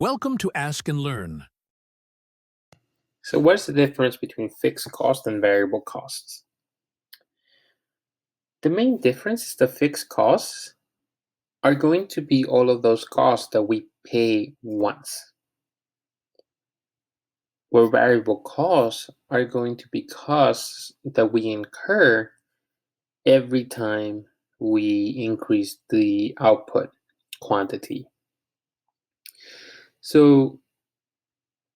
Welcome to Ask and Learn. So what's the difference between fixed cost and variable costs? The main difference is the fixed costs are going to be all of those costs that we pay once, where variable costs are going to be costs that we incur every time we increase the output quantity. So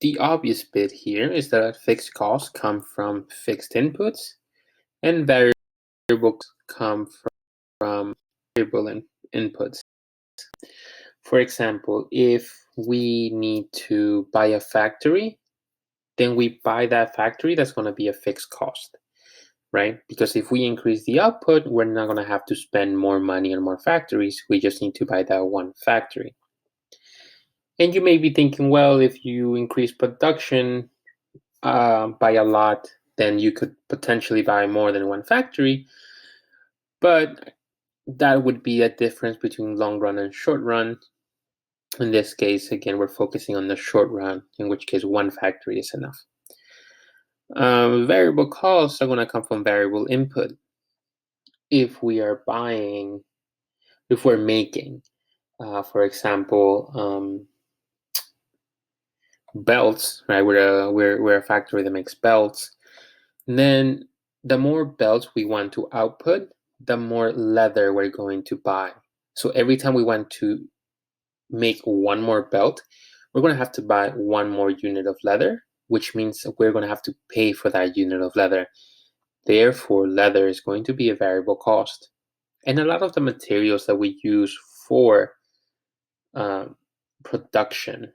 the obvious bit here is that fixed costs come from fixed inputs and variable come from variable inputs. For example, if we need to buy a factory, then we buy that factory, that's going to be a fixed cost, right? Because if we increase the output, we're not going to have to spend more money on more factories. We just need to buy that one factory. And you may be thinking, well, if you increase production by a lot, then you could potentially buy more than one factory. But that would be a difference between long run and short run. In this case, again, we're focusing on the short run, in which case one factory is enough. Variable costs are going to come from variable input. If we're making, for example, belts, right? We're a factory that makes belts. And then the more belts we want to output, the more leather we're going to buy. So every time we want to make one more belt, we're going to have to buy one more unit of leather, which means we're going to have to pay for that unit of leather. Therefore, leather is going to be a variable cost. And a lot of the materials that we use for production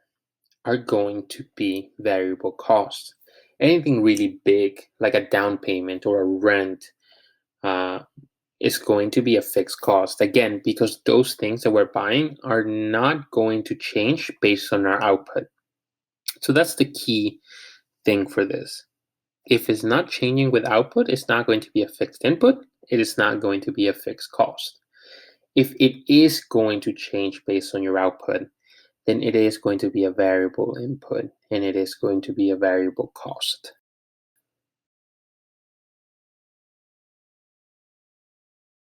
are going to be variable costs. Anything really big, like a down payment or a rent, is going to be a fixed cost. Again, because those things that we're buying are not going to change based on our output. So that's the key thing for this. If it's not changing with output, it's not going to be a fixed input. It is not going to be a fixed cost. If it is going to change based on your output, then it is going to be a variable input and it is going to be a variable cost.